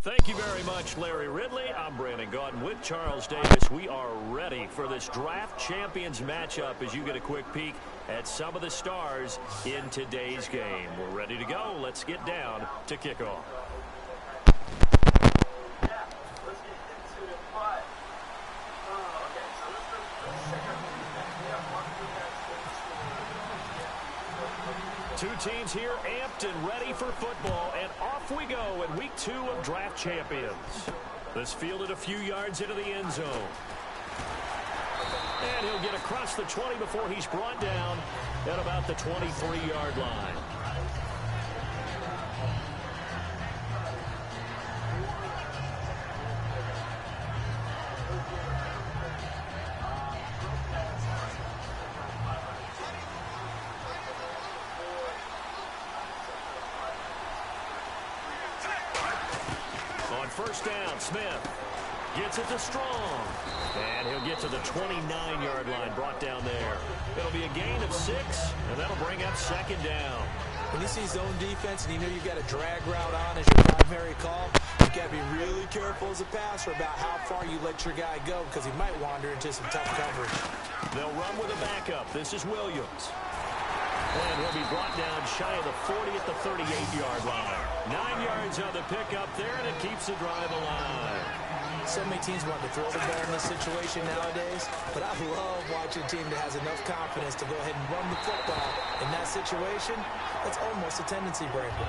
Thank you very much, Larry Ridley. I'm Brandon Gaudin with Charles Davis. We are ready for this draft champions matchup as you get a quick peek at some of the stars in today's game. We're ready to go. Let's get down to kickoff. Two teams here amped and ready for football, and off we go in week 2 of Draft Champions. This fielded a few yards into the end zone. And he'll get across the 20 before he's brought down at about the 23-yard line. First down, Smith gets it to Strong. And he'll get to the 29-yard line, brought down there. It'll be a gain of 6, and that'll bring up second down. When you see zone defense and you know you've got a drag route on as your primary call, you've got to be really careful as a passer about how far you let your guy go because he might wander into some tough coverage. They'll run with a backup. This is Williams. And he'll be brought down shy of the 40 at the 38-yard line. 9 yards on the pickup there, and it keeps the drive alive. So many teams want to throw the ball in this situation nowadays, but I love watching a team that has enough confidence to go ahead and run the football. In that situation, that's almost a tendency breaker.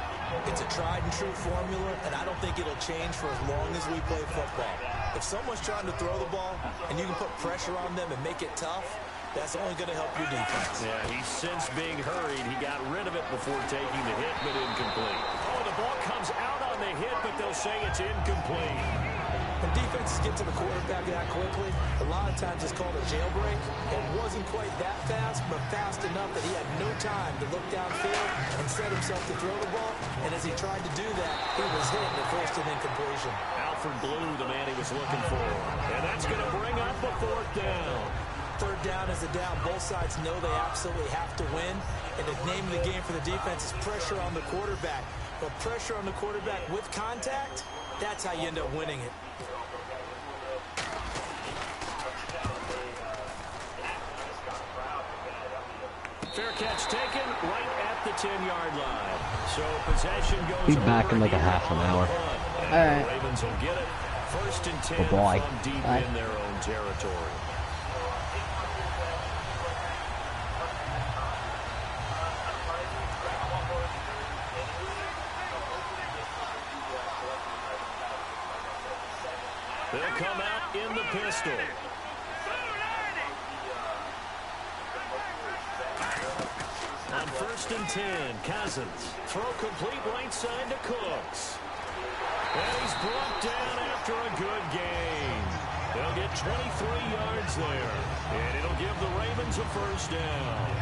It's a tried-and-true formula, and I don't think it'll change for as long as we play football. If someone's trying to throw the ball, and you can put pressure on them and make it tough, that's only going to help your defense. Yeah, he's since being hurried. He got rid of it before taking the hit, but incomplete. Oh, the ball comes out on the hit, but they'll say it's incomplete. When defenses get to the quarterback that quickly, a lot of times it's called a jailbreak. It wasn't quite that fast, but fast enough that he had no time to look downfield and set himself to throw the ball. And as he tried to do that, he was hit and it forced an incompletion. Alfred Blue, the man he was looking for. And that's going to bring up a 4th down. Third down is a down. Both sides know they absolutely have to win. And the name of the game for the defense is pressure on the quarterback. But pressure on the quarterback with contact, that's how you end up winning it. Fair catch taken right at the 10-yard line. So possession goes. Be back in like a half an hour. All right. Ravens will get it. 1st and 10 from deep in their own territory. They'll come out in the pistol. On 1st and 10, Cousins. Throw complete right side to Cooks. And he's brought down after a good gain. They'll get 23 yards there. And it'll give the Ravens a 1st down.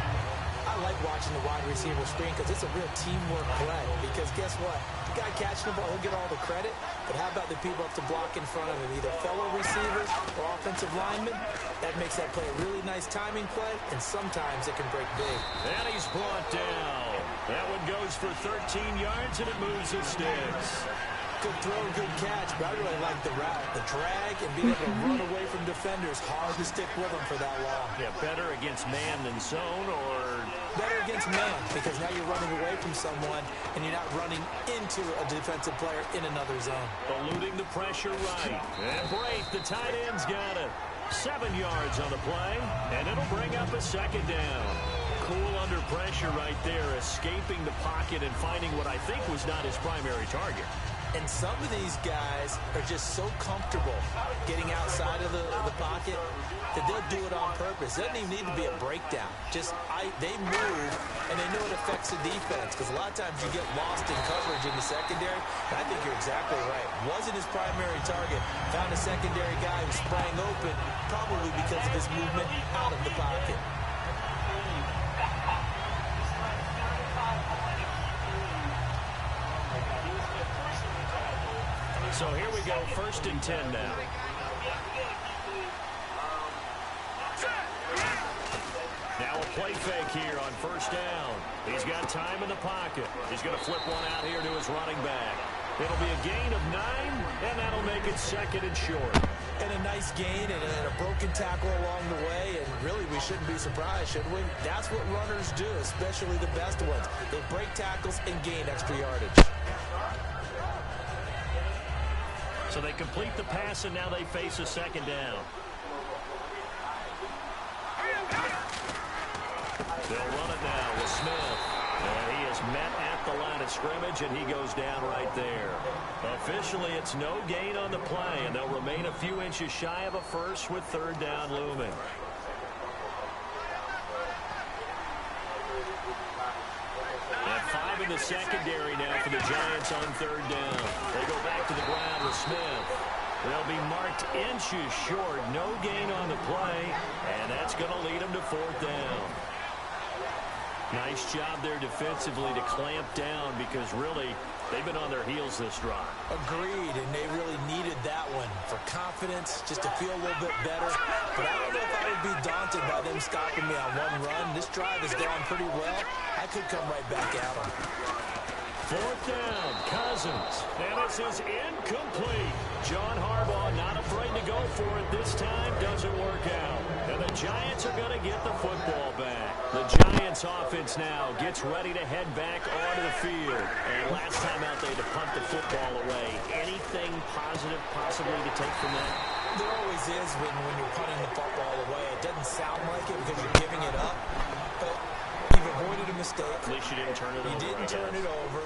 I like watching the wide receiver screen because it's a real teamwork play. Because guess what? The guy catching the ball, he'll get all the credit. But how about the people up to block in front of him? Either fellow receivers or offensive linemen. That makes that play a really nice timing play. And sometimes it can break big. And he's brought down. That one goes for 13 yards and it moves the sticks. Good throw, good catch, but I really like the route. The drag and being able to run away from defenders, hard to stick with them for that long. Yeah, better against man than zone, or better against man, because now you're running away from someone and you're not running into a defensive player in another zone. Eluding the pressure right. And Brate, the tight end's got it. 7 yards on the play, and it'll bring up a 2nd down. Cool under pressure right there, escaping the pocket and finding what I think was not his primary target. And some of these guys are just so comfortable getting outside of the pocket that they'll do it on purpose. It doesn't even need to be a breakdown. They move, and they know it affects the defense, because a lot of times you get lost in coverage in the secondary. And I think you're exactly right. Wasn't his primary target. Found a secondary guy who sprang open, probably because of his movement out of the pocket. So here we go, 1st and 10 now. Now a play fake here on 1st down. He's got time in the pocket. He's going to flip one out here to his running back. It'll be a gain of 9, and that'll make it 2nd and short. And a nice gain and a broken tackle along the way, and really we shouldn't be surprised, should we? That's what runners do, especially the best ones. They break tackles and gain extra yardage. So they complete the pass, and now they face a 2nd down. They'll run it now with Smith. And he is met at the line of scrimmage, and he goes down right there. Officially, it's no gain on the play, and they'll remain a few inches shy of a first with 3rd down looming. And 5 in the secondary now for the Giants on 3rd down. They go back to the ground with Smith. They'll be marked inches short. No gain on the play, and that's going to lead them to 4th down. Nice job there defensively to clamp down, because really they've been on their heels this drive. Agreed, and they really needed that one for confidence, just to feel a little bit better. But I don't know if I would be daunted by them stopping me on one run. This drive has gone pretty well. I could come right back at them. 4th down, Cousins. And this is incomplete. John Harbaugh not afraid to go for it this time. Doesn't work out. And the Giants are going to get the football back. The Giants offense now gets ready to head back onto the field. And last time out they had to punt the football away. Anything positive possibly to take from that? There always is when you're punting the football away. It doesn't sound like it because you're giving it up. But you've avoided a mistake. At least you didn't turn it over. You didn't turn it over,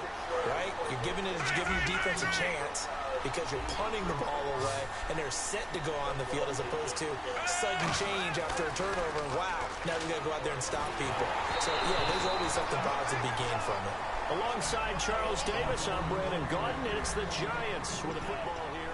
right? You're giving your defense a chance because you're punting the ball away, and they're set to go on the field as opposed to sudden change after a turnover, and wow, now we got to go out there and stop people. So, yeah, there's always something positive to be gained from it. Alongside Charles Davis, I'm Brandon Gaudin, and it's the Giants with the football here.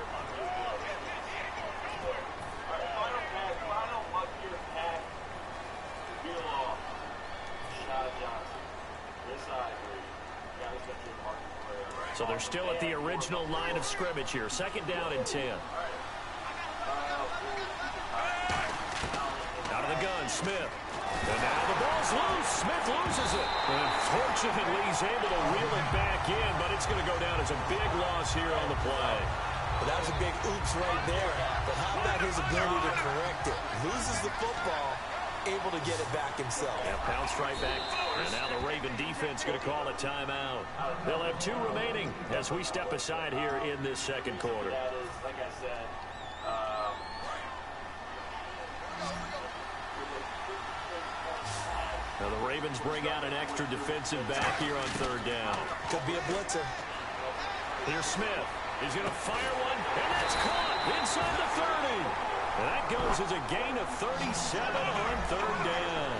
So they're still at the original line of scrimmage here. 2nd down and 10. Out of the gun, Smith. And now the ball's loose. Smith loses it. And fortunately, he's able to reel it back in, but it's going to go down as a big loss here on the play. Well, that was a big oops right there. But how about his ability to correct it? Loses the football, able to get it back himself. Yeah, bounced right back. And now the Raven defense going to call a timeout. They'll have 2 remaining as we step aside here in this 2nd quarter. Like I said, now the Ravens bring out an extra defensive back here on 3rd down. Could be a blitzer. Here's Smith. He's going to fire one, and that's caught inside the 30. And that goes as a gain of 37 on 3rd down.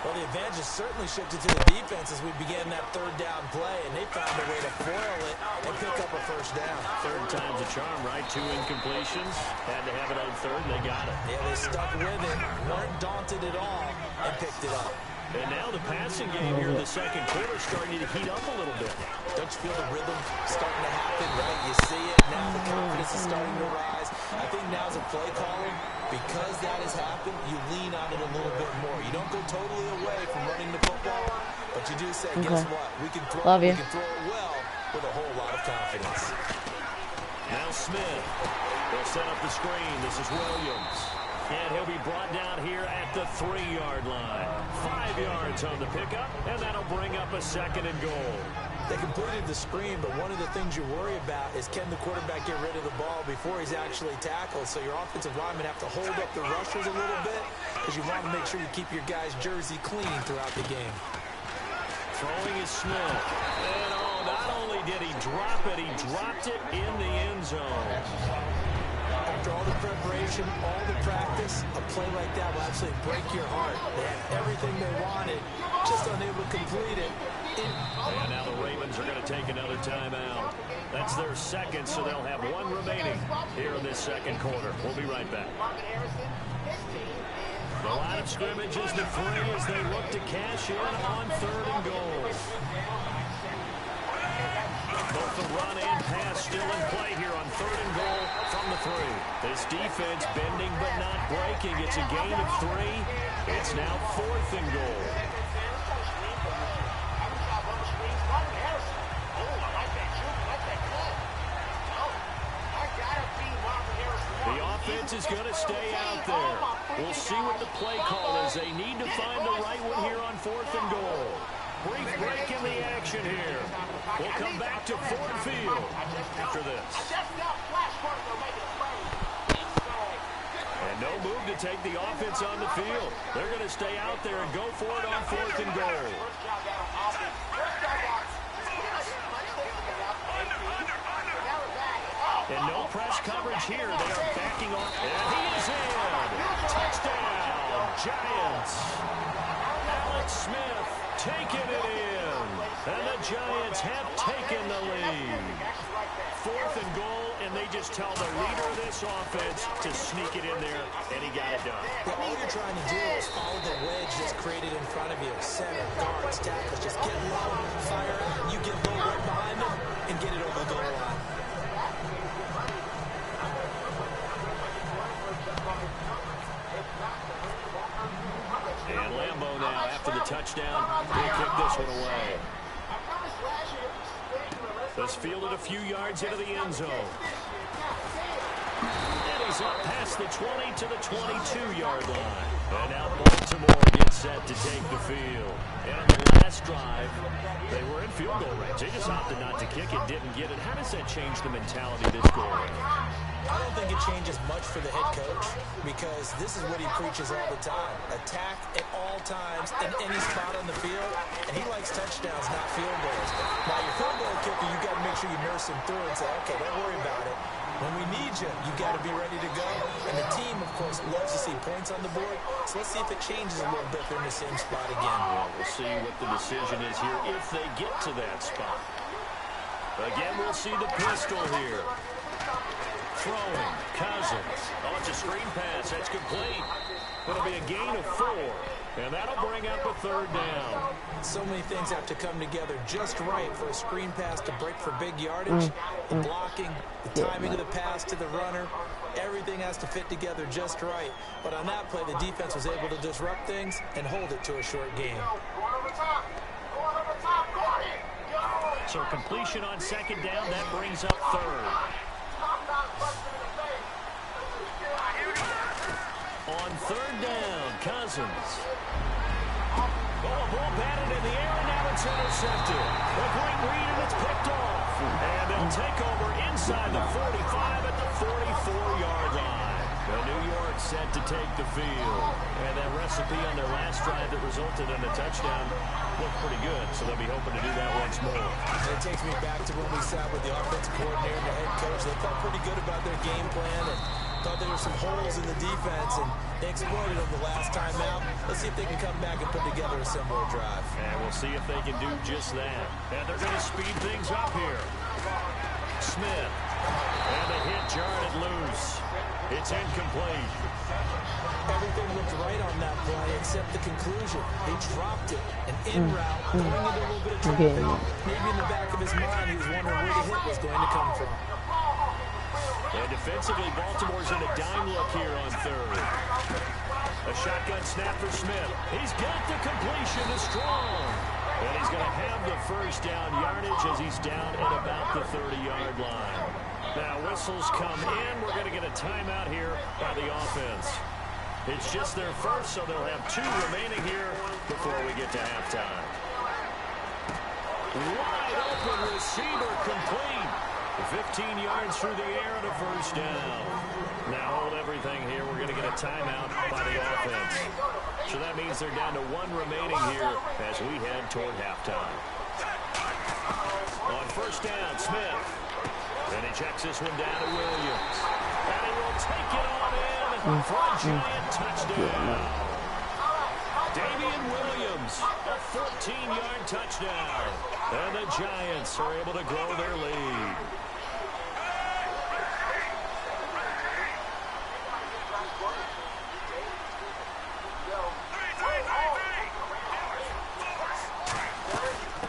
Well, the advantage has certainly shifted to the defense as we began that 3rd down play, and they found a way to foil it and pick up a 1st down. 3rd time's a charm, right? 2 incompletions. Had to have it on 3rd, and they got it. Yeah, they stuck with it, weren't daunted at all, and picked it up. And now the passing game here in the 2nd quarter is starting to heat up a little bit. Don't you feel the rhythm starting to happen, right? You see it, now the confidence is starting to rise. I think now as a play caller, because that has happened, you lean on it a little bit more. You don't go totally away from running the football, but you do say, guess what? We can throw it well with a whole lot of confidence. Now Smith. They'll set up the screen. This is Williams. And he'll be brought down here at the 3-yard line. 5 yards on the pickup, and that'll bring up a 2nd and goal. They completed the screen, but one of the things you worry about is can the quarterback get rid of the ball before he's actually tackled. So your offensive linemen have to hold up the rushers a little bit because you want to make sure you keep your guy's jersey clean throughout the game. Throwing is Smith. And not only did he drop it? He dropped it in the end zone. After all the preparation, all the practice, a play like that will absolutely break your heart. They had everything they wanted, just unable to complete it. And now the Ravens are going to take another timeout. That's their second, so they'll have one remaining here in this second quarter. We'll be right back. The line of scrimmage is the 3 as they look to cash in on 3rd and goal. Both the run and pass still in play here on 3rd and goal from the 3. This defense bending but not breaking. It's a gain of 3. It's now 4th and goal. The offense is going to stay out there. We'll see what the play call is. They need to find the right one here on 4th and goal. Brief break in the action here. We'll come back to Ford Field after this. And no move to take the offense on the field. They're going to stay out there and go for it on 4th and goal. And no press coverage here. They are backing off. And he is in. Touchdown, Giants. Alex Smith taking it in. And the Giants have taken the lead. 4th and goal, and they just tell the leader of this offense to sneak it in there, and he got it done. Yeah, all you're trying to do is follow the wedge that's created in front of you. Center, guards, tackles. Just get low, fire out, and you get low right behind them and get it over the goal line. And Lambeau now, after the touchdown, will kick this one away. This fielded a few yards into the end zone. And he's up past the 20 to the 22-yard line. And now Baltimore gets set to take the field. And on the last drive, they were in field goal range. They just opted not to kick it, didn't get it. How does that change the mentality this go around? I don't think it changes much for the head coach because this is what he preaches all the time. Attack at all times in any spot on the field, and he likes touchdowns, not field goals. Now, your field goal kicker, you got to make sure you nurse him through and say, okay, don't worry about it. When we need you, you got to be ready to go. And the team, of course, loves to see points on the board. So let's see if it changes a little bit. They're in the same spot again. Well, we'll see what the decision is here if they get to that spot. Again, we'll see the pistol here. Throwing, Cousins. Oh, it's a screen pass. That's complete. It'll be a gain of 4. And that'll bring up a 3rd down. So many things have to come together just right for a screen pass to break for big yardage. The blocking, the timing of the pass to the runner, everything has to fit together just right. But on that play, the defense was able to disrupt things and hold it to a short game. So completion on 2nd down, that brings up 3rd. On 3rd down, Cousins. Oh, a ball batted in the air, and now it's intercepted. A great read, and it's picked off. And they'll take over inside the 45 at the 44-yard line. New York set to take the field. And that recipe on their last drive that resulted in a touchdown looked pretty good, so they'll be hoping to do that once more. And it takes me back to when we sat with the offensive coordinator and the head coach. They felt pretty good about their game plan and thought there were some holes in the defense, and they exploited them the last time out. Let's see if they can come back and put together a similar drive. And we'll see if they can do just that. And they're going to speed things up here. Smith. And the hit jarred it loose. It's incomplete. Everything looked right on that play except the conclusion. He dropped it, an in route, going into a little bit of traffic. Maybe in the back of his mind, he was wondering where the hit was going to come from. And defensively, Baltimore's in a dime look here on 3rd. A shotgun snap for Smith. He's got the completion to Strong. And he's going to have the 1st down yardage as he's down at about the 30-yard line. Now, whistles come in. We're going to get a timeout here by the offense. It's just their first, so they'll have 2 remaining here before we get to halftime. Wide open receiver complete. 15 yards through the air and a 1st down. Now hold everything here. We're going to get a timeout by the offense. So that means they're down to 1 remaining here as we head toward halftime. On 1st first down, Smith. And he checks this one down to Williams. And he will take it on in for a giant touchdown. Damian Williams, a 14-yard touchdown. And the Giants are able to grow their lead.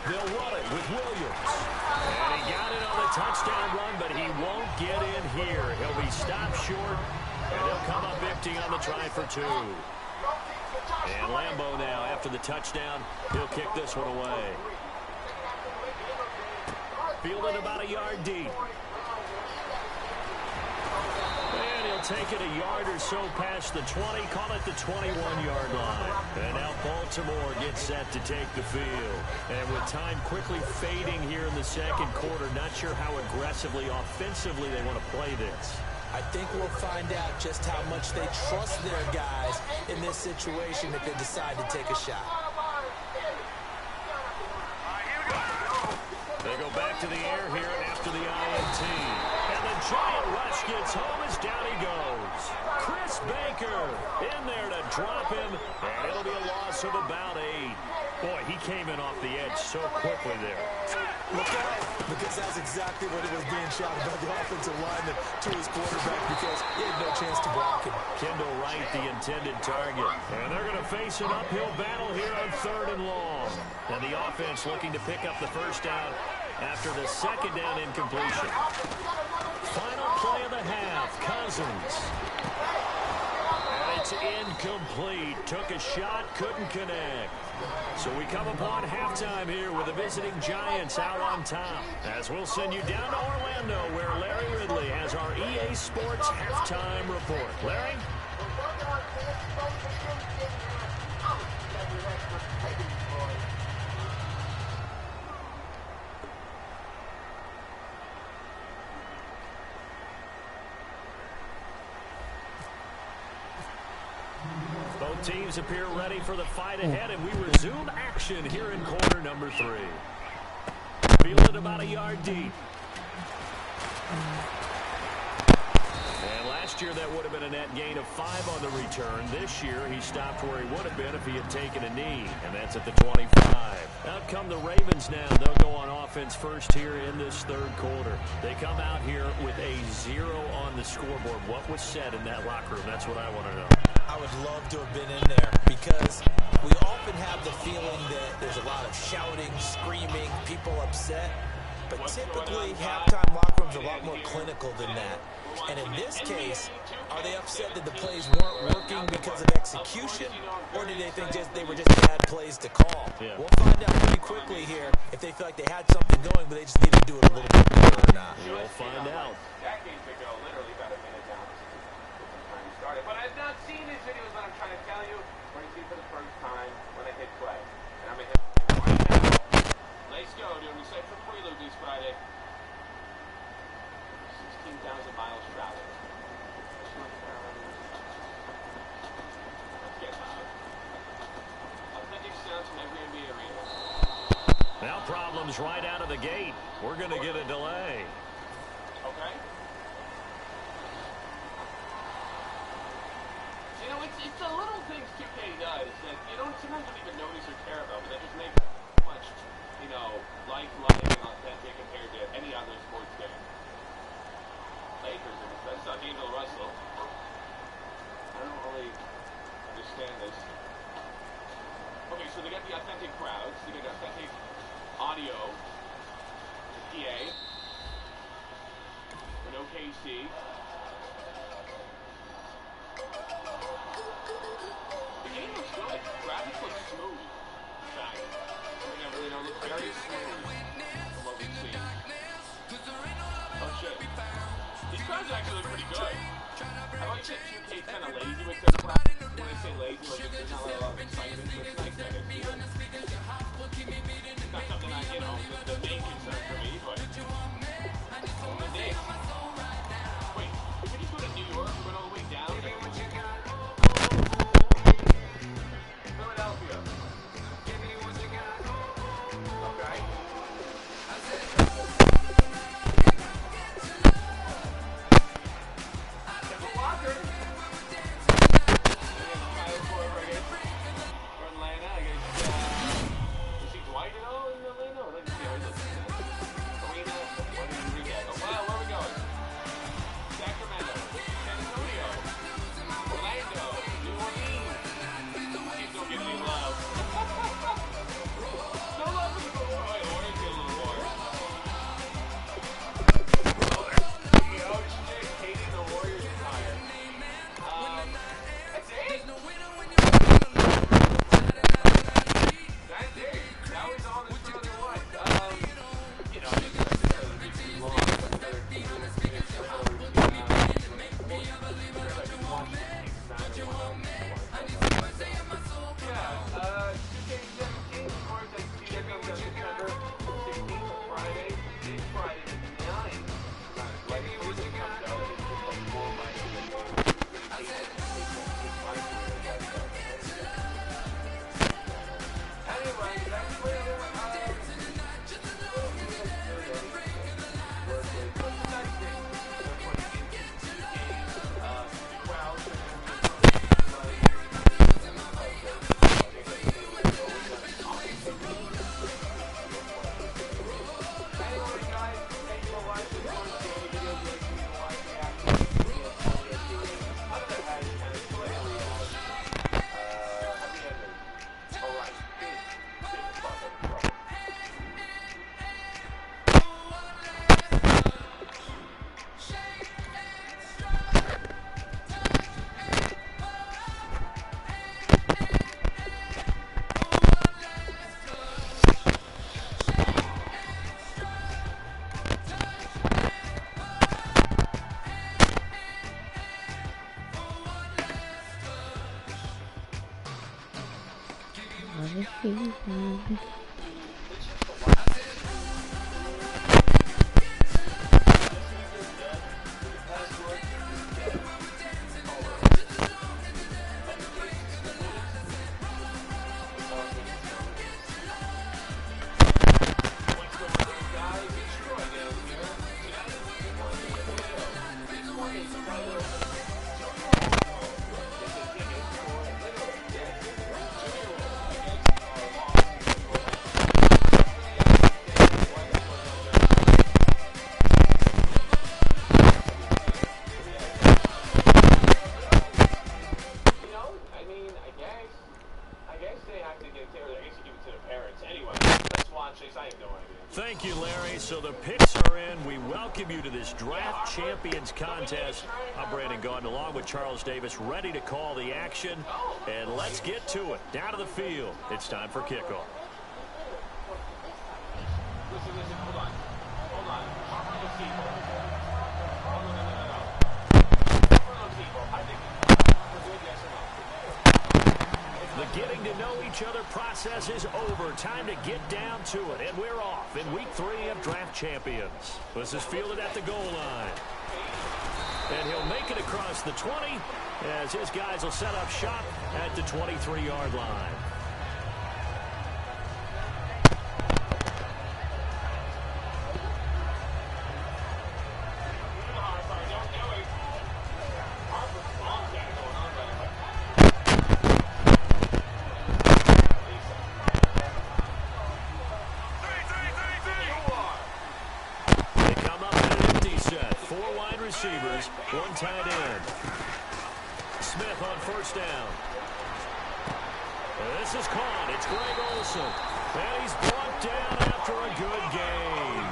They'll run it with Williams. And he got it on the touchdown run, but he won't get in here. He'll be stopped short, and he'll come up empty on the try for two. And Lambeau now, after the touchdown, he'll kick this one away. Fielded about a yard deep. And he'll take it a yard or so past the 20, call it the 21-yard line. And now Baltimore gets set to take the field. And with time quickly fading here in the second quarter, not sure how aggressively, offensively they want to play this. I think we'll find out just how much they trust their guys in this situation if they decide to take a shot. They go back to the air here after the INT. And the giant rush gets home as down he goes. Chris Baker in there to drop him, and it'll be a loss of about 8. Boy, he came in off the edge so quickly there. Look out, because that's exactly what it was being shouted by the offensive lineman to his quarterback because he had no chance to block him. Kendall Wright, the intended target. And they're going to face an uphill battle here on 3rd and long. And the offense looking to pick up the first down after the second down incompletion. Final play of the half, Cousins. And it's incomplete. Took a shot, couldn't connect. So we come upon halftime here with the visiting Giants out on top. As we'll send you down to Orlando where Larry Ridley has our EA Sports halftime report. Larry? Both teams appear ready for the fight ahead, and we resume action here in quarter number 3. Fielded about a yard deep. And last year that would have been a net gain of 5 on the return. This year he stopped where he would have been if he had taken a knee, and that's at the 25. Out come the Ravens now. They'll go on offense first here in this third quarter. They come out here with a 0 on the scoreboard. What was said in that locker room? That's what I want to know. I would love to have been in there because we often have the feeling that there's a lot of shouting, screaming, people upset. But typically, halftime locker rooms are a lot more clinical than that. And in this case, are they upset that the plays weren't working because of execution? Or did they think they were just bad plays to call? Yeah. We'll find out pretty quickly here if they feel like they had something going, but they just need to do it a little bit better or not. We'll find out. That game could go literally about a minute down time you started. But I've not seen these videos that I'm trying to tell you when you see for the first time when I hit play. And I'm going to hit right now. Let's go, dude. We set for prelude this Friday. 16,000 miles traveled. Let's get loud. Authentic sounds from every NBA arena. Now problems right out of the gate. We're going to get a delay. Okay? You know, it's the little things 2K does that you sometimes don't even notice or care about, but that just make it much, lifelike and authentic compared to any other sports game. Lakers, in a sense, D'Angelo Russell. I don't really understand this. Okay, so they got the authentic crowds, they got the authentic audio, the PA, an OKC. The game looks good. Graphics look smooth. In fact, they look very smooth from what we've seen. Oh shit. These crowds actually look pretty good. I like that 2K's kind of lazy with their crowds. When I say lazy, there's not a lot of excitement, so it's nice that I see it. It's not something the main concern for me, but the Knicks. Wait, if we just go to New York, we went all the way down here. Philadelphia. Okay. Thank you, Larry. So the picks are in. We welcome you to this Draft Champions contest. I'm Brandon Gaudin, along with Charles Davis, ready to call the action. And let's get to it. Down to the field. It's time for kickoff. Listen, hold on. The getting to know each other process is over. Time to get down to it. And we're off in week 3 of Draft Champions. This is fielded at the goal line. And he'll make it across the 20 as his guys will set up shop at the 23-yard line. Receivers, one tight end. Smith on first down. This is caught. It's Greg Olsen. And he's brought down after a good game.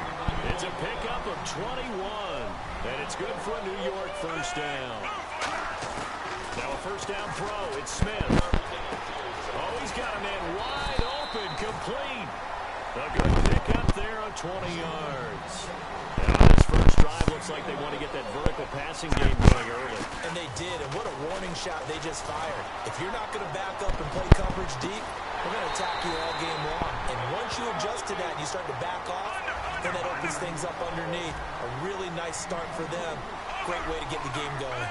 It's a pickup of 21. And it's good for a New York first down. Now a first down throw. It's Smith. Oh, he's got a man wide open, complete. A good pickup there on 20 yards. Now this first drive looks like they want to get that vertical passing game going early. And they did, and what a warning shot they just fired. If you're not going to back up and play coverage deep, we're going to attack you all game long. And once you adjust to that and you start to back off, then that opens things up underneath. A really nice start for them. Great way to get the game going.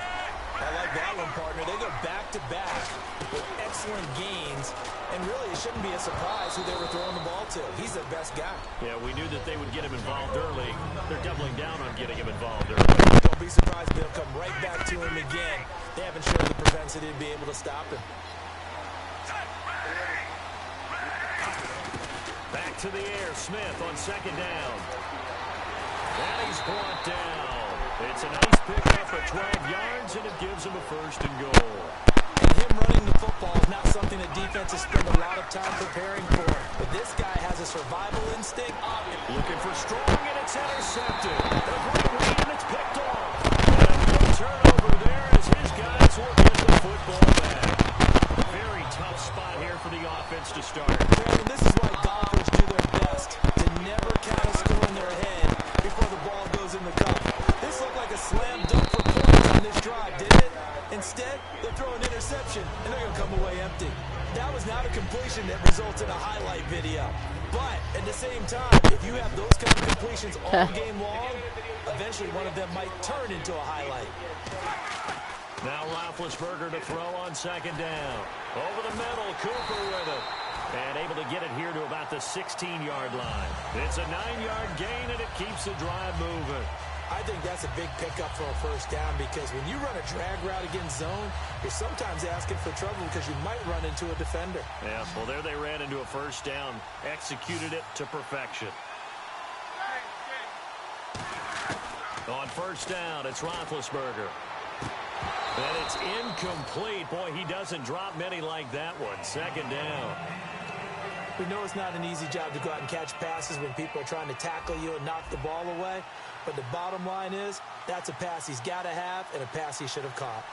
I like that one, partner. They go back-to-back with excellent gains. And really, it shouldn't be a surprise who they were throwing the ball to. He's their best guy. Yeah, we knew that they would get him involved early. They're doubling down on getting him involved early. Don't be surprised they'll come right back to him again. They haven't shown the propensity to be able to stop him. Back to the air, Smith on second down. And he's brought down. It's a nice pickup of 12 yards, and it gives him a first and goal. And him running the football is not something that defenses spend a lot of time preparing for. But this guy has a survival instinct. Looking for strong, and it's intercepted. A great read, and it's picked off. And a good turnover there as his guys will get the football back. Very tough spot here for the offense to start. And this is why golfers do their best to never count a score in their head before the ball goes in the cup. This looked like a slam dunk for points on this drive, didn't it? Instead, they throw an interception, and they're going to come away empty. That was not a completion that results in a highlight video. But at the same time, if you have those kind of completions all game long, eventually one of them might turn into a highlight. Now Roethlisberger to throw on second down. Over the middle, Cooper with it. And able to get it here to about the 16-yard line. It's a 9-yard gain, and it keeps the drive moving. I think that's a big pickup for a first down because when you run a drag route against zone, you're sometimes asking for trouble because you might run into a defender. Yeah, well, there they ran into a first down, executed it to perfection. On first down, it's Roethlisberger. And it's incomplete. Boy, he doesn't drop many like that one. Second down. We know it's not an easy job to go out and catch passes when people are trying to tackle you and knock the ball away. But the bottom line is, that's a pass he's got to have and a pass he should have caught.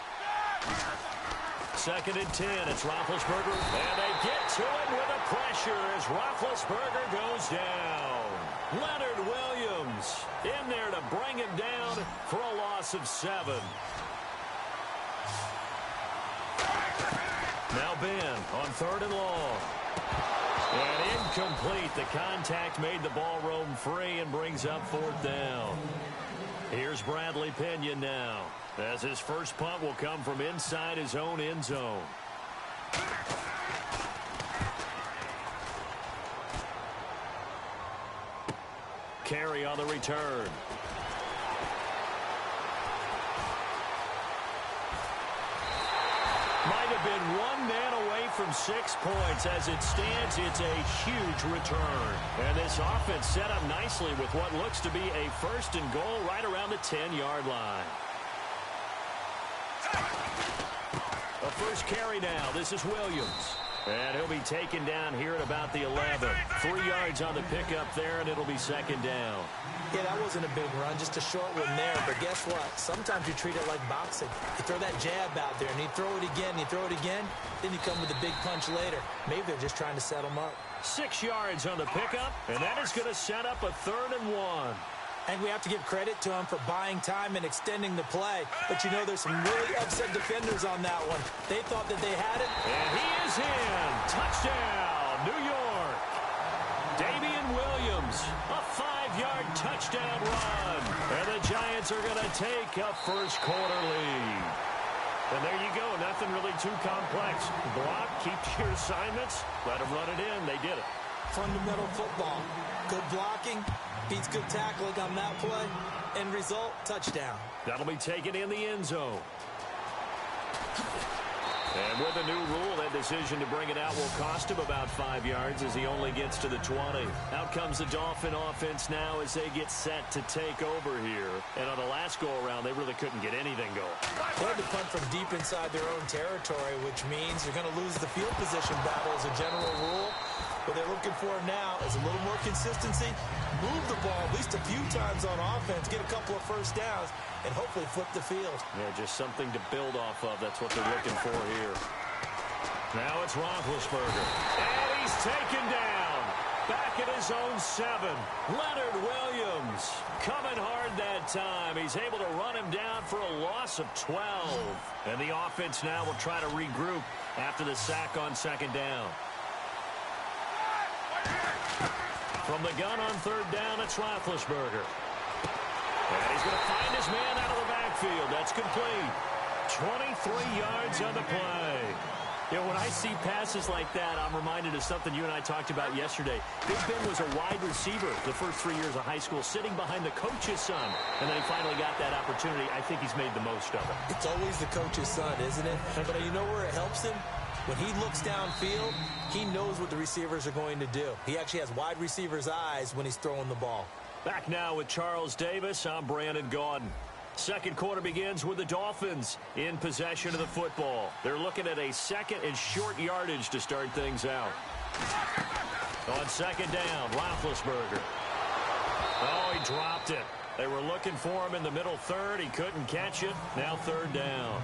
Second and 10. It's Roethlisberger. And they get to it with a pressure as Roethlisberger goes down. Leonard Williams in there to bring him down for a loss of 7. Now Ben on third and long. And incomplete. The contact made the ball roam free and brings up 4th down. Here's Bradley Pinion now, as his first punt will come from inside his own end zone. Carry on the return. Might have been one man away from 6 points. As it stands, it's a huge return. And this offense set up nicely with what looks to be a 1st and goal right around the 10-yard line. A first carry now. This is Williams. And he'll be taken down here at about the 11. 3 yards on the pickup there, and it'll be 2nd down. Yeah, that wasn't a big run, just a short one there. But guess what? Sometimes you treat it like boxing. You throw that jab out there, and you throw it again, you throw it again, then you come with a big punch later. Maybe they're just trying to set them up. 6 yards on the pickup, and that is going to set up a 3rd and 1. And we have to give credit to him for buying time and extending the play. But, you know, there's some really upset defenders on that one. They thought that they had it. And he is in. Touchdown, New York. Damian Williams, a 5-yard touchdown run. And the Giants are going to take a first-quarter lead. And there you go. Nothing really too complex. Block, keep to your assignments, let them run it in. They did it. Fundamental football. Good blocking. Beats good tackling on that play. End result, touchdown. That'll be taken in the end zone. And with a new rule, that decision to bring it out will cost him about 5 yards as he only gets to the 20. Out comes the Dolphin offense now as they get set to take over here. And on the last go-around, they really couldn't get anything going. They had to punt from deep inside their own territory, which means you're going to lose the field position battle as a general rule. What they're looking for now is a little more consistency, move the ball at least a few times on offense, get a couple of first downs, and hopefully flip the field. Yeah, just something to build off of. That's what they're looking for here. Now it's Roethlisberger. And he's taken down. Back at his own 7. Leonard Williams coming hard that time. He's able to run him down for a loss of 12. And the offense now will try to regroup after the sack on 2nd down. From the gun on 3rd down, it's Roethlisberger. And he's going to find his man out of the backfield. That's complete. 23 yards on the play. You know, when I see passes like that, I'm reminded of something you and I talked about yesterday. Big Ben was a wide receiver the first 3 years of high school, sitting behind the coach's son. And then he finally got that opportunity. I think he's made the most of it. It's always the coach's son, isn't it? But you know where it helps him? When he looks downfield, he knows what the receivers are going to do. He actually has wide receivers' eyes when he's throwing the ball. Back now with Charles Davis. I'm Brandon Gaudin. Second quarter begins with the Dolphins in possession of the football. They're looking at a 2nd and short yardage to start things out. On 2nd down, Roethlisberger. Oh, he dropped it. They were looking for him in the middle 3rd. He couldn't catch it. Now 3rd down.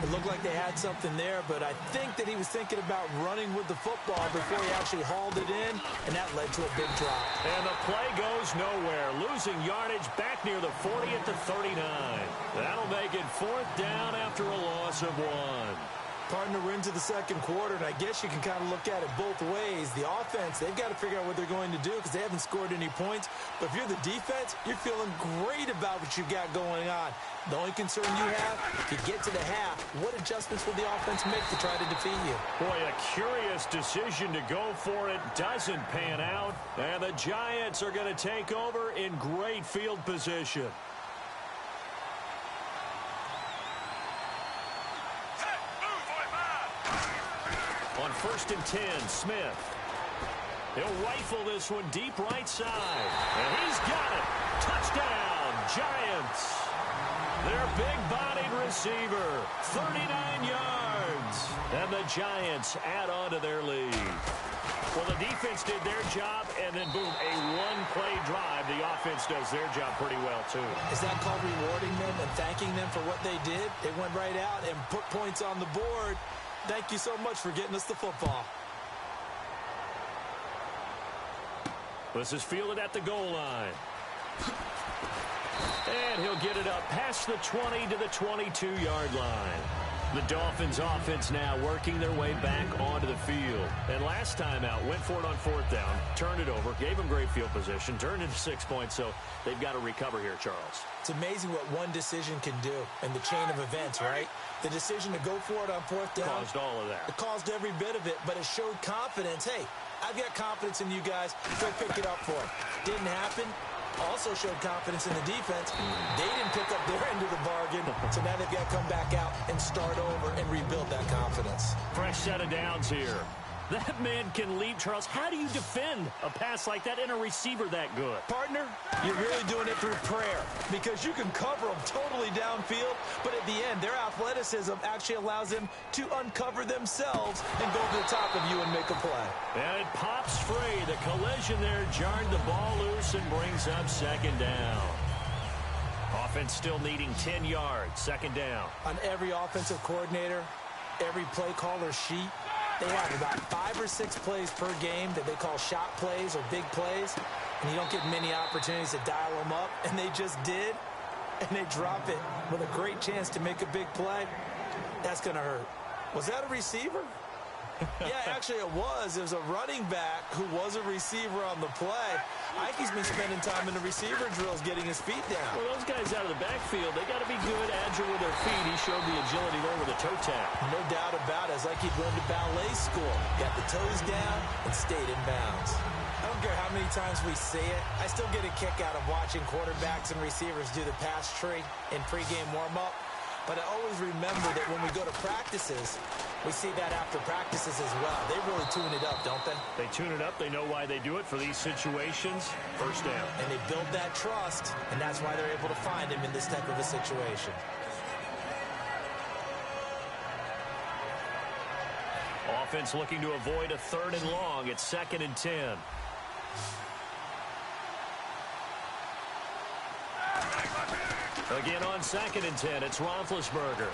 It looked like they had something there, but I think that he was thinking about running with the football before he actually hauled it in, and that led to a big drop. And the play goes nowhere. Losing yardage back near the 40 at the 39. That'll make it 4th down after a loss of 1. Partner, we're into the second quarter, and I guess you can kind of look at it both ways. The offense, they've got to figure out what they're going to do because they haven't scored any points. But if you're the defense, you're feeling great about what you got going on. The only concern you have, if you get to the half, what adjustments will the offense make to try to defeat you? Boy, a curious decision to go for it. Doesn't pan out. And the Giants are going to take over in great field position. On 1st and 10, Smith. He'll rifle this one deep right side. And he's got it. Touchdown, Giants. Their big-bodied receiver, 39 yards. And the Giants add on to their lead. Well, the defense did their job, and then, boom, a one-play drive. The offense does their job pretty well, too. Is that called rewarding them and thanking them for what they did? They went right out and put points on the board. Thank you so much for getting us the football. This is fielded at the goal line. And he'll get it up past the 20 to the 22-yard line. The Dolphins offense now working their way back onto the field. And last time out, went for it on fourth down, turned it over, gave them great field position, turned into 6 points, so they've got to recover here, Charles. It's amazing what one decision can do in the chain of events, right? The decision to go for it on fourth down. Caused all of that. It caused every bit of it, but it showed confidence. Hey, I've got confidence in you guys. Go pick it up for it. Didn't happen. Also showed confidence in the defense. They didn't pick up their end of the bargain, so now they've got to come back out and start over and rebuild that confidence. Fresh set of downs here. That man can leap, Charles. How do you defend a pass like that and a receiver that good? Partner, you're really doing it through prayer because you can cover them totally downfield, but at the end, their athleticism actually allows them to uncover themselves and go to the top of you and make a play. And it pops free. The collision there jarred the ball loose and brings up second down. Offense still needing 10 yards, second down. On every offensive coordinator, every play caller sheet, they have about 5 or 6 plays per game that they call shot plays or big plays, and you don't get many opportunities to dial them up, and they just did, and they drop it with a great chance to make a big play. That's going to hurt. Was that a receiver? Yeah, actually it was. It was a running back who was a receiver on the play. Ike's been spending time in the receiver drills getting his feet down. Well, those guys out of the backfield, they got to be good, agile with their feet. He showed the agility there with a toe tap. No doubt about it. It's like he'd gone to ballet school. Got the toes down and stayed in bounds. I don't care how many times we say it. I still get a kick out of watching quarterbacks and receivers do the pass tree in pregame warm-up. But I always remember that when we go to practices, we see that after practices as well. They really tune it up, don't they? They tune it up. They know why they do it for these situations. First down. And they build that trust, and that's why they're able to find him in this type of a situation. Offense looking to avoid a 3rd and long. It's 2nd and 10. Again on 2nd and 10, it's Roethlisberger.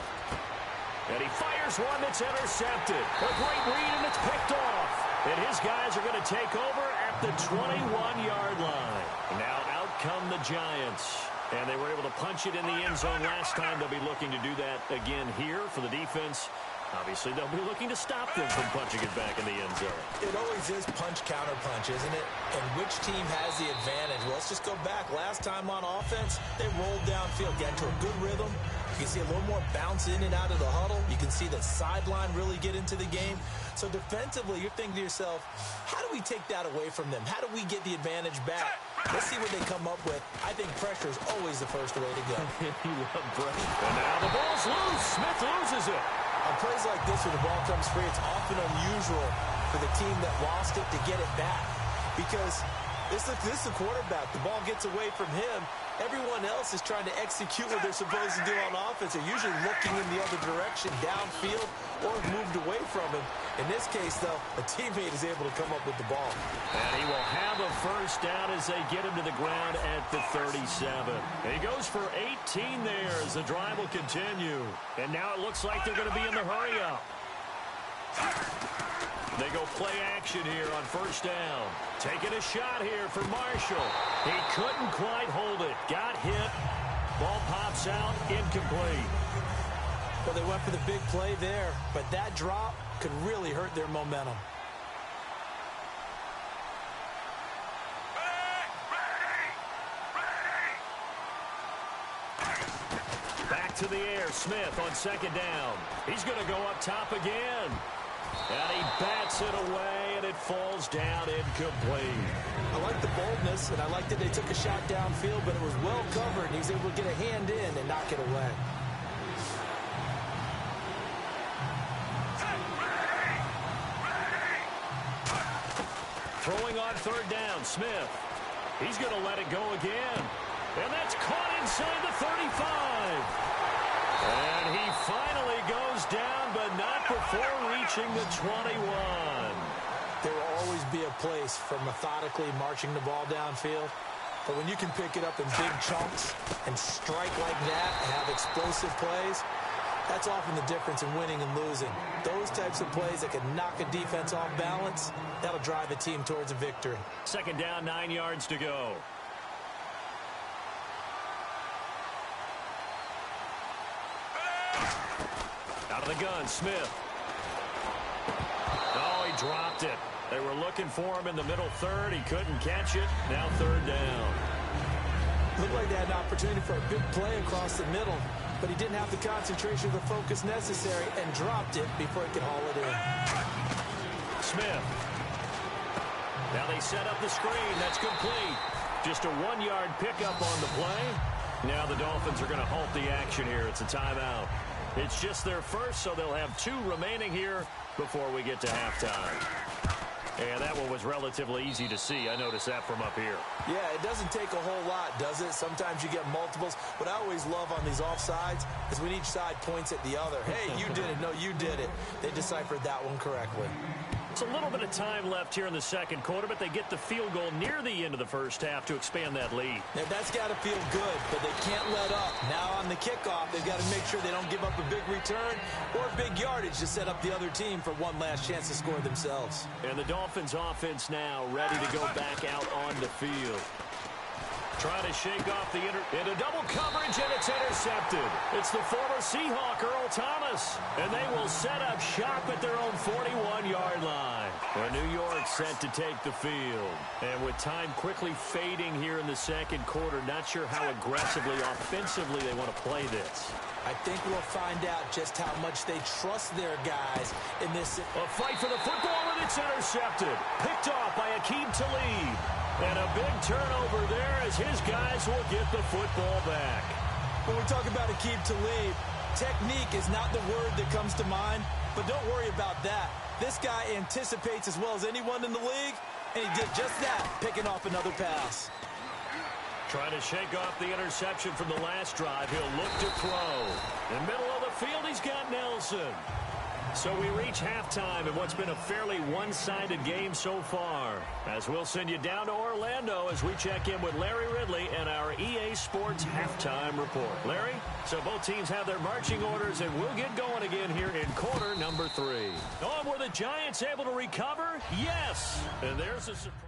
And he fires one that's intercepted. A great read, and it's picked off. And his guys are going to take over at the 21-yard line. Now out come the Giants. And they were able to punch it in the end zone last time. They'll be looking to do that again here for the defense. Obviously, they'll be looking to stop them from punching it back in the end zone. It always is punch-counter-punch, isn't it? And which team has the advantage? Well, let's just go back. Last time on offense, they rolled downfield, got to a good rhythm. You can see a little more bounce in and out of the huddle. You can see the sideline really get into the game. So defensively, you're thinking to yourself, how do we take that away from them? How do we get the advantage back? Let's see what they come up with. I think pressure is always the first way to go. You love pressure. And now the ball's loose. Smith loses it. On plays like this where the ball comes free, it's often unusual for the team that lost it to get it back. Because this is the quarterback. The ball gets away from him. Everyone else is trying to execute what they're supposed to do on offense. They're usually looking in the other direction, downfield, or moved away from him. In this case, though, a teammate is able to come up with the ball. And he will have a first down as they get him to the ground at the 37. And he goes for 18 there as the drive will continue. And now it looks like they're going to be in the hurry-up. They go play action here on first down. Taking a shot here for Marshall. He couldn't quite hold it. Got hit. Ball pops out. Incomplete. Well, they went for the big play there, but that drop could really hurt their momentum. Back to the air. Smith on second down. He's going to go up top again. And he bats it away, and it falls down incomplete. I like the boldness, and I like that they took a shot downfield, but it was well covered, and he was able to get a hand in and knock it away. Throwing on third down, Smith. He's going to let it go again. And that's caught inside the 35. And he finally goes down, but not before reaching the 21. There will always be a place for methodically marching the ball downfield. But when you can pick it up in big chunks and strike like that and have explosive plays, that's often the difference in winning and losing. Those types of plays that can knock a defense off balance, that'll drive a team towards a victory. Second down, 9 yards to go. Out of the gun, Smith. Oh, he dropped it. They were looking for him in the middle third. He couldn't catch it. Now third down. Looked like they had an opportunity for a big play across the middle, but he didn't have the concentration or the focus necessary and dropped it before he could haul it in. Smith. Now they set up the screen. That's complete. Just a 1-yard pickup on the play. Now the Dolphins are going to halt the action here. It's a timeout. It's just their first, so they'll have 2 remaining here before we get to halftime. And that one was relatively easy to see. I noticed that from up here. Yeah, it doesn't take a whole lot, does it? Sometimes you get multiples. What I always love on these offsides is when each side points at the other. Hey, you did it. No, you did it. They deciphered that one correctly. It's a little bit of time left here in the second quarter, but they get the field goal near the end of the first half to expand that lead. Now, that's got to feel good, but they can't let up. Now on the kickoff, they've got to make sure they don't give up a big return or big yardage to set up the other team for one last chance to score themselves. And the Dolphins offense now ready to go back out on the field. Trying to shake off the into double coverage, and it's intercepted. It's the former Seahawk, Earl Thomas, and they will set up shop at their own 41-yard line. Well, New York set to take the field. And with time quickly fading here in the second quarter, not sure how aggressively, offensively they want to play this. I think we'll find out just how much they trust their guys in this. A fight for the football, and it's intercepted. Picked off by Aqib Talib. And a big turnover there as his guys will get the football back. When we talk about Aqib Talib, technique is not the word that comes to mind, but don't worry about that. This guy anticipates as well as anyone in the league, and he did just that, picking off another pass. Trying to shake off the interception from the last drive. He'll look to throw. In the middle of the field, he's got Nelson. So we reach halftime in what's been a fairly one-sided game so far. As we'll send you down to Orlando as we check in with Larry Ridley and our EA Sports Halftime Report. Larry, so both teams have their marching orders, and we'll get going again here in quarter number 3. Oh, were the Giants able to recover? Yes! And there's a surprise.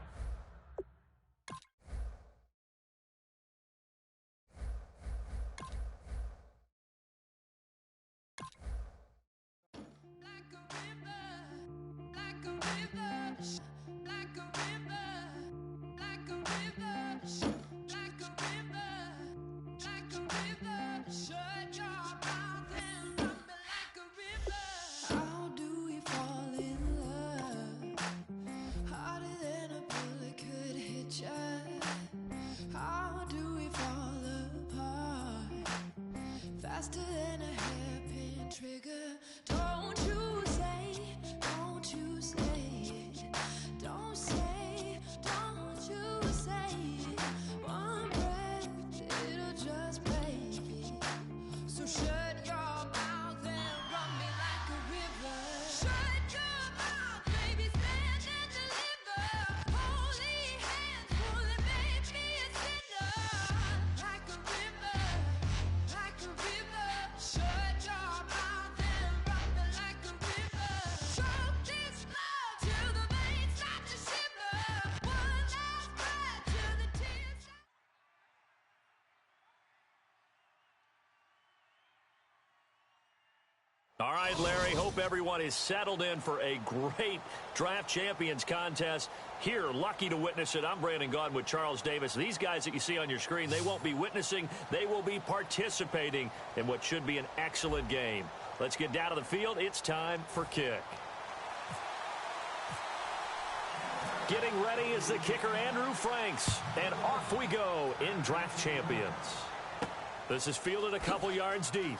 Faster than a hairpin trigger. Don't you say, don't you say it. Don't say, don't you say it. One breath, it'll just break it. So shut your mouth and run me like a river. Shut your mouth, baby, stand and deliver. Holy hands, pulling, make me a sinner. Like a river, like a river. Shut your mouth and run me like a river. Choke this love till the veins start to shiver. One last breath till the tears. All right, Larry, hope everyone is settled in for a great Draft Champions contest. Here, lucky to witness it. I'm Brandon Gaudin with Charles Davis. These guys that you see on your screen, they won't be witnessing. They will be participating in what should be an excellent game. Let's get down to the field. It's time for kick. Getting ready is the kicker, Andrew Franks. And off we go in Draft Champions. This is fielded a couple yards deep.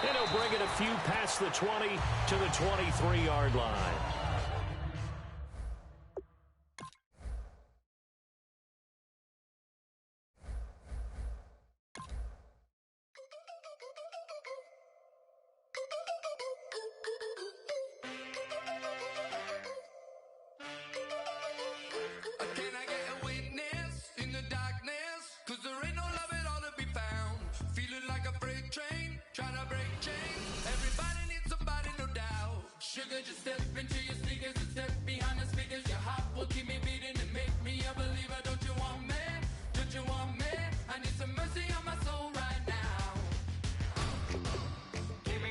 And he'll bring it a few past the 20 to the 23-yard line. Can I get a witness in the darkness? 'Cause there ain't no love at all to be found. Feeling like a freight train, trying to break chains. Everybody needs somebody, no doubt. Sugar, just step into your sneakers and step behind the speakers. Your heart will keep me beating and make me a believer. Don't you want me? Don't you want me? I need some mercy on my soul right now. Give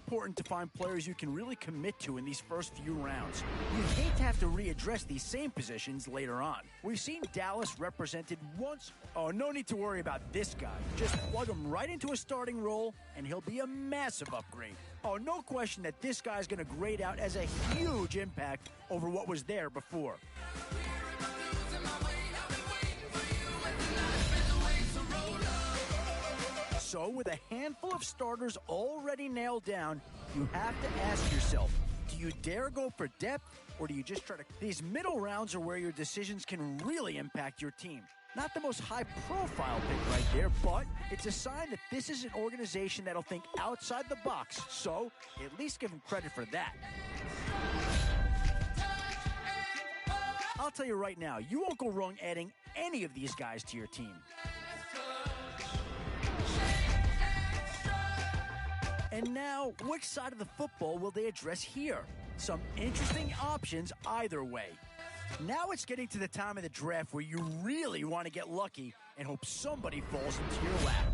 important to find players you can really commit to in these first few rounds. You hate to have to readdress these same positions later on. We've seen Dallas represented once. Oh, no need to worry about this guy. Just plug him right into a starting role, and he'll be a massive upgrade. Oh, no question that this guy's going to grade out as a huge impact over what was there before. So, with a handful of starters already nailed down, you have to ask yourself, do you dare go for depth, or do you just try to... These middle rounds are where your decisions can really impact your team. Not the most high-profile pick right there, but it's a sign that this is an organization that'll think outside the box, so at least give them credit for that. I'll tell you right now, you won't go wrong adding any of these guys to your team. And now, which side of the football will they address here? Some interesting options either way. Now it's getting to the time of the draft where you really want to get lucky and hope somebody falls into your lap.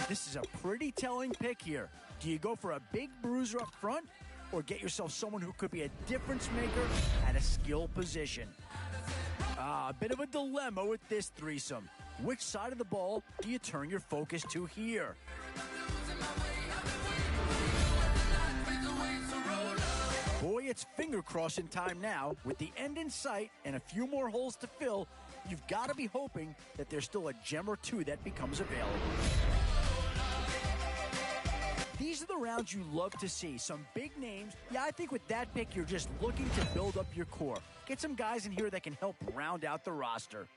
This is a pretty telling pick here. Do you go for a big bruiser up front, or get yourself someone who could be a difference maker at a skill position? A bit of a dilemma with this threesome. Which side of the ball do you turn your focus to here? Boy, it's finger-crossing time now. With the end in sight and a few more holes to fill, you've got to be hoping that there's still a gem or two that becomes available. These are the rounds you love to see. Some big names. Yeah, I think with that pick, you're just looking to build up your core. Get some guys in here that can help round out the roster.